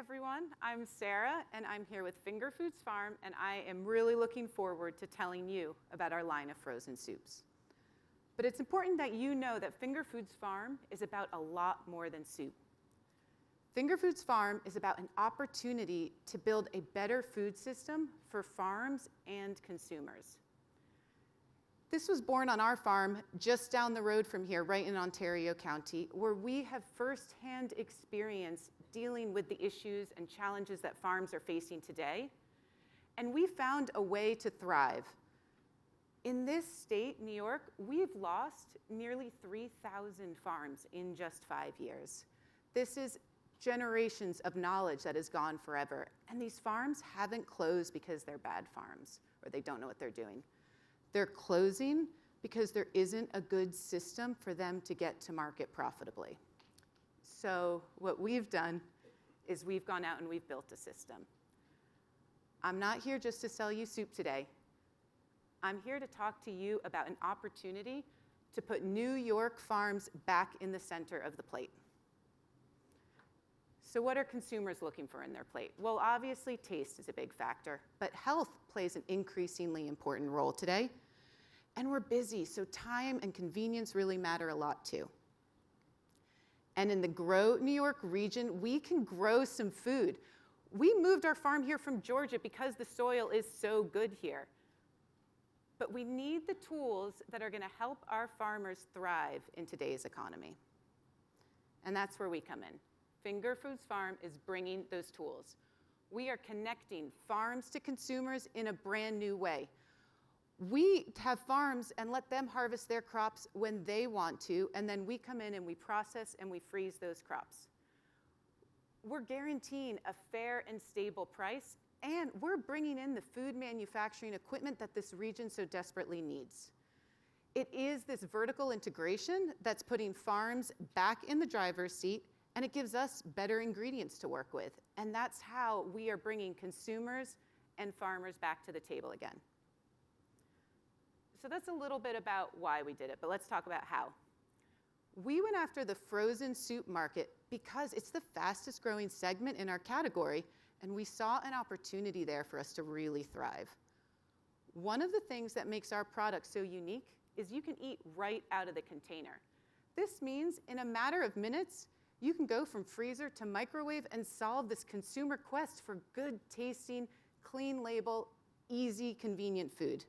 everyone. I'm Sarah, and I'm here with Finger Foods Farm, and I am really looking forward to telling you about our line of frozen soups. But it's important that you know that Finger Foods Farm is about a lot more than soup. Finger Foods Farm is about an opportunity to build a better food system for farms and consumers. This was born on our farm just down the road from here, right in Ontario County, where we have firsthand experience dealing with the issues and challenges that farms are facing today. And we found a way to thrive. In this state, New York, we've lost nearly 3,000 farms in just 5 years. This is generations of knowledge that has gone forever. And these farms haven't closed because they're bad farms or they don't know what they're doing. They're closing because there isn't a good system for them to get to market profitably. So what we've done is we've gone out and we've built a system. I'm not here just to sell you soup today. I'm here to talk to you about an opportunity to put New York farms back in the center of the plate. So what are consumers looking for in their plate? Well, obviously taste is a big factor, but health plays an increasingly important role today. And we're busy, so time and convenience really matter a lot too. And in the Grow New York region, we can grow some food. We moved our farm here from Georgia because the soil is so good here. But we need the tools that are going to help our farmers thrive in today's economy. And that's where we come in. Finger Foods Farm is bringing those tools. We are connecting farms to consumers in a brand new way. We have farms and let them harvest their crops when they want to, and then we come in and we process and we freeze those crops. We're guaranteeing a fair and stable price, and we're bringing in the food manufacturing equipment that this region so desperately needs. It is this vertical integration that's putting farms back in the driver's seat, and it gives us better ingredients to work with. And that's how we are bringing consumers and farmers back to the table again. So that's a little bit about why we did it, but let's talk about how. We went after the frozen soup market because it's the fastest growing segment in our category, and we saw an opportunity there for us to really thrive. One of the things that makes our product so unique is you can eat right out of the container. This means in a matter of minutes, you can go from freezer to microwave and solve this consumer quest for good tasting, clean label, easy, convenient food.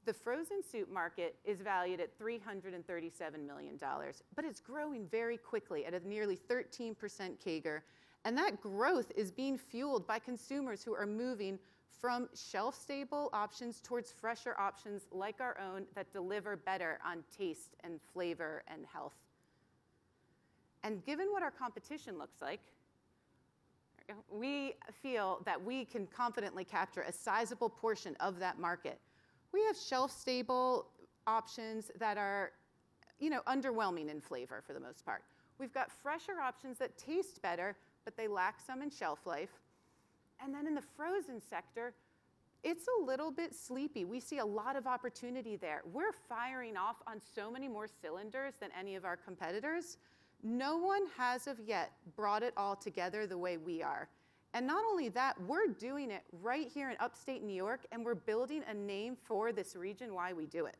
The frozen soup market is valued at $337 million, but it's growing very quickly at a nearly 13% CAGR. And that growth is being fueled by consumers who are moving from shelf-stable options towards fresher options like our own that deliver better on taste and flavor and health. And given what our competition looks like, we feel that we can confidently capture a sizable portion of that market. We have shelf-stable options that are, underwhelming in flavor for the most part. We've got fresher options that taste better, but they lack some in shelf life. And then in the frozen sector, it's a little bit sleepy. We see a lot of opportunity there. We're firing off on so many more cylinders than any of our competitors. No one has of yet brought it all together the way we are. And not only that, we're doing it right here in upstate New York, and we're building a name for this region why we do it.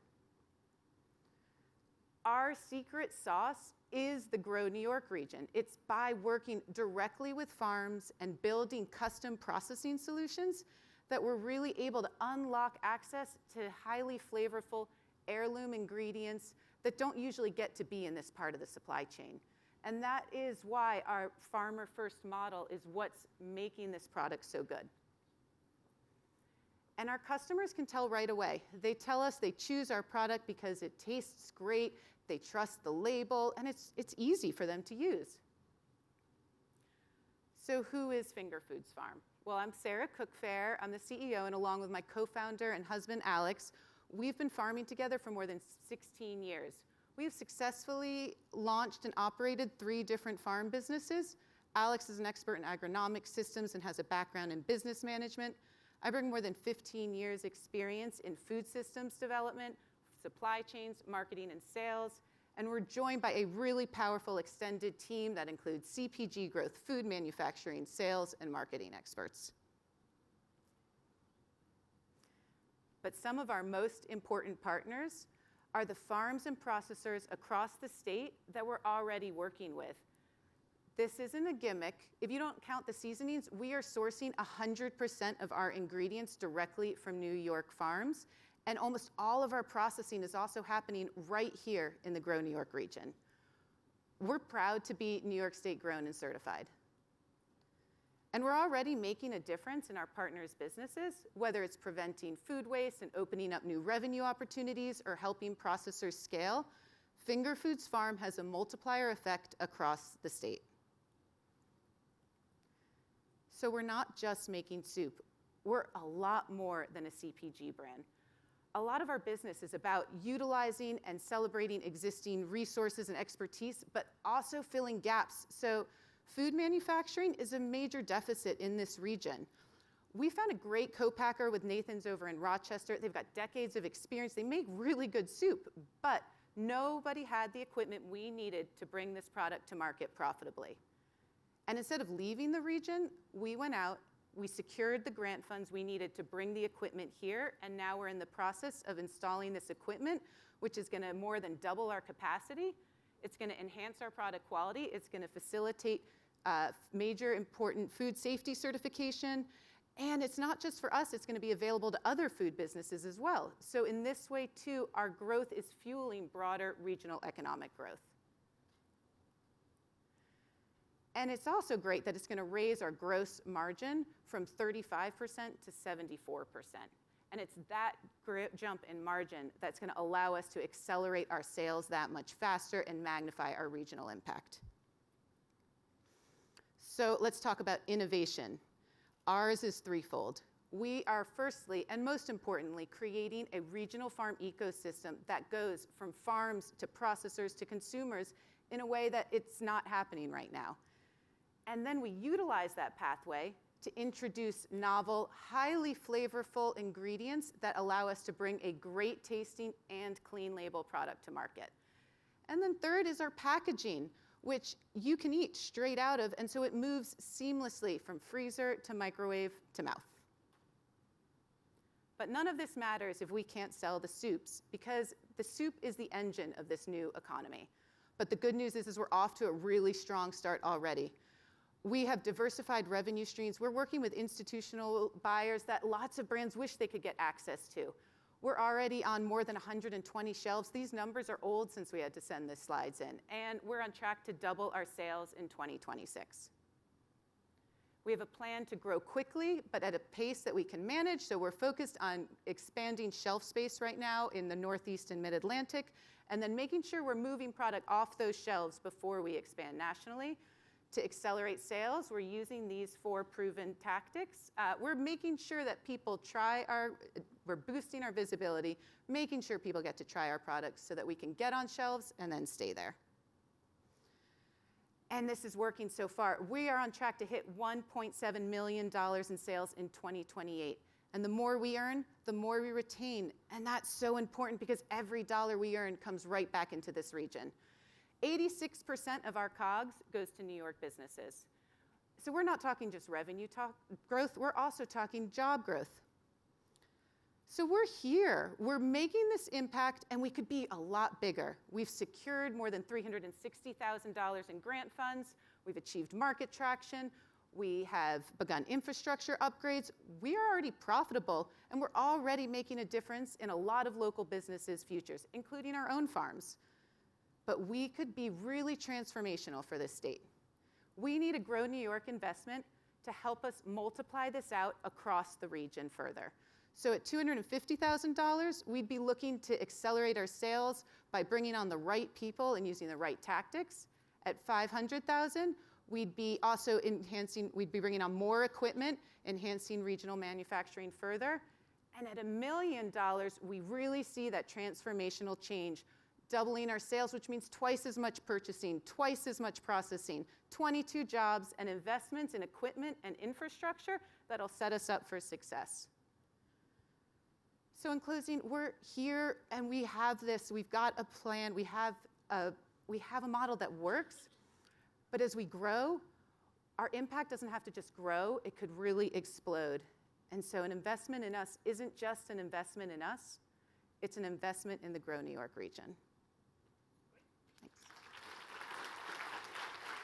Our secret sauce is the Grow New York region. It's by working directly with farms and building custom processing solutions that we're really able to unlock access to highly flavorful heirloom ingredients that don't usually get to be in this part of the supply chain. And that is why our farmer-first model is what's making this product so good. And our customers can tell right away. They tell us they choose our product because it tastes great, they trust the label, and it's easy for them to use. So who is Finger Foods Farm? Well, I'm Sarah Cookfair. I'm the CEO, and along with my co-founder and husband, Alex, we've been farming together for more than 16 years. We've successfully launched and operated 3 different farm businesses. Alex is an expert in agronomic systems and has a background in business management. I bring more than 15 years experience in food systems development, supply chains, marketing, and sales. And we're joined by a really powerful extended team that includes CPG growth, food manufacturing, sales, and marketing experts. But some of our most important partners are the farms and processors across the state that we're already working with. This isn't a gimmick. If you don't count the seasonings, we are sourcing 100% of our ingredients directly from New York farms, and almost all of our processing is also happening right here in the Grow New York region. We're proud to be New York State grown and certified. And we're already making a difference in our partners' businesses, whether it's preventing food waste and opening up new revenue opportunities or helping processors scale. Finger Foods Farm has a multiplier effect across the state. So we're not just making soup. We're a lot more than a CPG brand. A lot of our business is about utilizing and celebrating existing resources and expertise, but also filling gaps. So food manufacturing is a major deficit in this region. We found a great co-packer with Nathan's over in Rochester. They've got decades of experience. They make really good soup, but nobody had the equipment we needed to bring this product to market profitably. And instead of leaving the region, we went out, we secured the grant funds we needed to bring the equipment here, and now we're in the process of installing this equipment, which is gonna more than double our capacity. It's gonna enhance our product quality. It's gonna facilitate major important food safety certification. And it's not just for us, it's gonna be available to other food businesses as well. So in this way too, our growth is fueling broader regional economic growth. And it's also great that it's gonna raise our gross margin from 35% to 74%. And it's that jump in margin that's gonna allow us to accelerate our sales that much faster and magnify our regional impact. So let's talk about innovation. Ours is threefold. We are firstly, and most importantly, creating a regional farm ecosystem that goes from farms to processors to consumers in a way that it's not happening right now. And then we utilize that pathway to introduce novel, highly flavorful ingredients that allow us to bring a great tasting and clean label product to market. And then third is our packaging, which you can eat straight out of, and so it moves seamlessly from freezer to microwave to mouth. But none of this matters if we can't sell the soups, because the soup is the engine of this new economy. But the good news is we're off to a really strong start already. We have diversified revenue streams. We're working with institutional buyers that lots of brands wish they could get access to. We're already on more than 120 shelves. These numbers are old since we had to send the slides in. And we're on track to double our sales in 2026. We have a plan to grow quickly, but at a pace that we can manage. So we're focused on expanding shelf space right now in the Northeast and Mid-Atlantic, and then making sure we're moving product off those shelves before we expand nationally. To accelerate sales, we're using these 4 proven tactics. We're making sure that people we're boosting our visibility, making sure people get to try our products so that we can get on shelves and then stay there. And this is working so far. We are on track to hit $1.7 million in sales in 2028. And the more we earn, the more we retain. And that's so important because every dollar we earn comes right back into this region. 86% of our COGS goes to New York businesses. So we're not talking just revenue growth, we're also talking job growth. So we're here, we're making this impact, and we could be a lot bigger. We've secured more than $360,000 in grant funds, we've achieved market traction, we have begun infrastructure upgrades, we are already profitable, and we're already making a difference in a lot of local businesses' futures, including our own farms. But we could be really transformational for this state. We need a Grow New York investment to help us multiply this out across the region further. So at $250,000, we'd be looking to accelerate our sales by bringing on the right people and using the right tactics. At $500,000, we'd be bringing on more equipment, enhancing regional manufacturing further. And at $1 million, we really see that transformational change, doubling our sales, which means twice as much purchasing, twice as much processing, 22 jobs, and investments in equipment and infrastructure that'll set us up for success. So in closing, we're here and we have this, we've got a plan, we have we have a model that works, but as we grow, our impact doesn't have to just grow, it could really explode. And so an investment in us isn't just an investment in us, it's an investment in the Grow New York region.